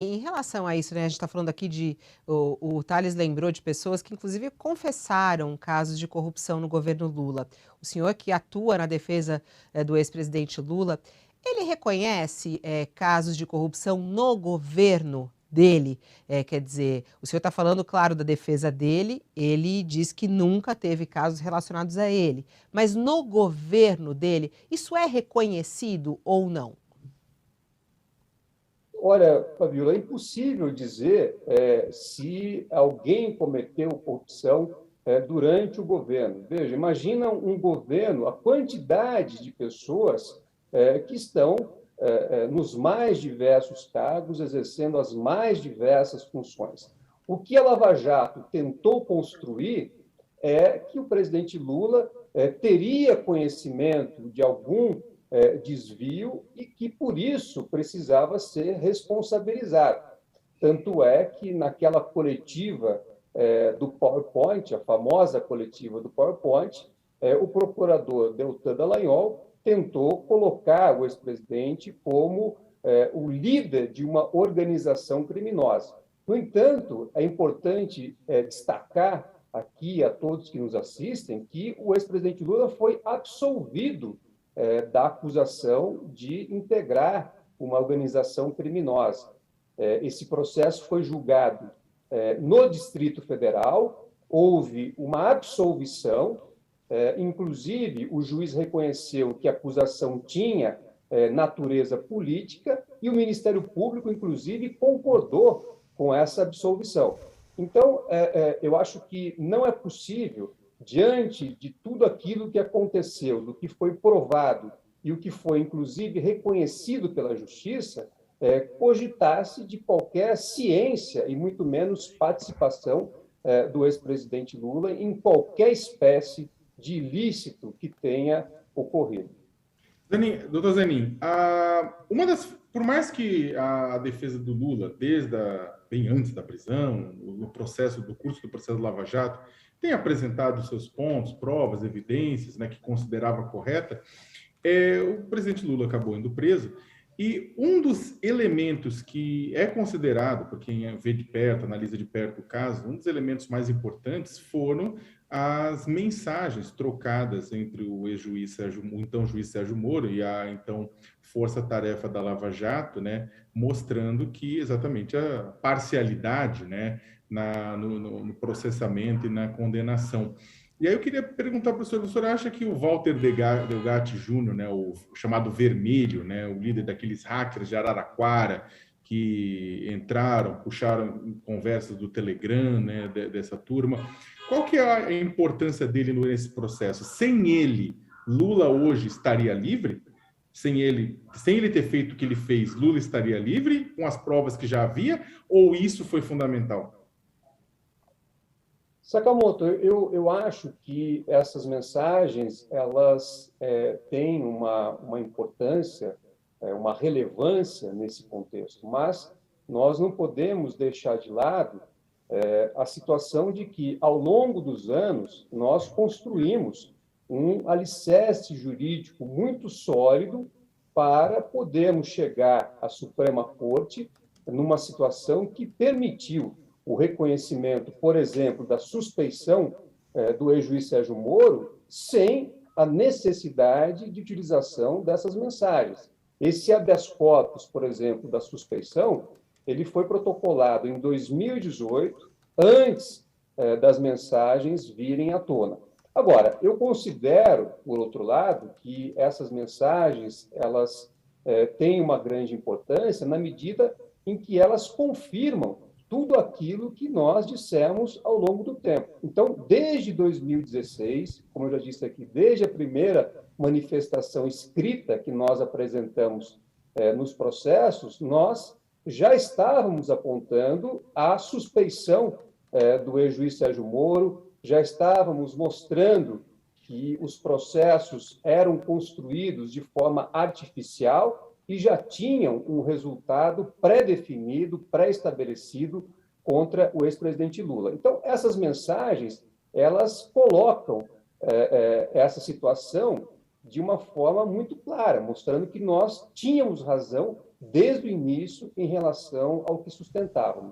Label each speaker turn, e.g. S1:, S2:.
S1: Em relação a isso, né, a gente está falando aqui o Thales lembrou de pessoas que inclusive confessaram casos de corrupção no governo Lula. O senhor que atua na defesa, do ex-presidente Lula, ele reconhece, casos de corrupção no governo dele? Quer dizer, o senhor está falando, claro, da defesa dele, ele diz que nunca teve casos relacionados a ele, mas no governo dele, isso é reconhecido ou não?
S2: Olha, Fabiola, é impossível dizer se alguém cometeu corrupção durante o governo. Veja, imagina um governo, a quantidade de pessoas que estão nos mais diversos cargos, exercendo as mais diversas funções. O que a Lava Jato tentou construir é que o presidente Lula teria conhecimento de algum desvio e que, por isso, precisava ser responsabilizado. Tanto é que, naquela coletiva do PowerPoint, a famosa coletiva do PowerPoint, o procurador Deltan Dallagnol tentou colocar o ex-presidente como o líder de uma organização criminosa. No entanto, é importante destacar aqui a todos que nos assistem que o ex-presidente Lula foi absolvido da acusação de integrar uma organização criminosa. Esse processo foi julgado no Distrito Federal, houve uma absolvição, inclusive o juiz reconheceu que a acusação tinha natureza política e o Ministério Público, inclusive, concordou com essa absolvição. Então, eu acho que não é possível, diante de tudo aquilo que aconteceu, do que foi provado e o que foi, inclusive, reconhecido pela Justiça, cogitar-se de qualquer ciência e muito menos participação do ex-presidente Lula em qualquer espécie de ilícito que tenha ocorrido.
S3: Doutor Zanin, por mais que a defesa do Lula, bem antes da prisão, no processo do curso do processo Lava Jato, tenha apresentado seus pontos, provas, evidências, né, que considerava correta, o presidente Lula acabou indo preso e um dos elementos que é considerado, por quem vê de perto, analisa de perto o caso, um dos elementos mais importantes foram as mensagens trocadas entre o ex-juiz o então juiz Sérgio Moro e a então força-tarefa da Lava Jato, né, mostrando que exatamente a parcialidade, né, no processamento e na condenação. E aí eu queria perguntar para o senhor acha que o Walter Delgatti Júnior, né, o chamado Vermelho, né, o líder daqueles hackers de Araraquara, que entraram, puxaram conversas do Telegram, né, dessa turma, qual que é a importância dele nesse processo? Sem ele, Lula hoje estaria livre? Sem ele ter feito o que ele fez, Lula estaria livre com as provas que já havia? Ou isso foi fundamental?
S2: Sakamoto, eu acho que essas mensagens elas têm uma importância, uma relevância nesse contexto, mas nós não podemos deixar de lado a situação de que, ao longo dos anos, nós construímos um alicerce jurídico muito sólido para podermos chegar à Suprema Corte numa situação que permitiu o reconhecimento, por exemplo, da suspeição do ex-juiz Sérgio Moro, sem a necessidade de utilização dessas mensagens. Esse habeas corpus, por exemplo, da suspeição, ele foi protocolado em 2018, antes das mensagens virem à tona. Agora, eu considero, por outro lado, que essas mensagens elas têm uma grande importância na medida em que elas confirmam tudo aquilo que nós dissemos ao longo do tempo. Então, desde 2016, como eu já disse aqui, desde a primeira manifestação escrita que nós apresentamos nos processos, nós já estávamos apontando a suspeição do ex-juiz Sérgio Moro, já estávamos mostrando que os processos eram construídos de forma artificial e já tinham um resultado pré-definido, pré-estabelecido contra o ex-presidente Lula. Então, essas mensagens, elas colocam essa situação de uma forma muito clara, mostrando que nós tínhamos razão desde o início em relação ao que sustentávamos.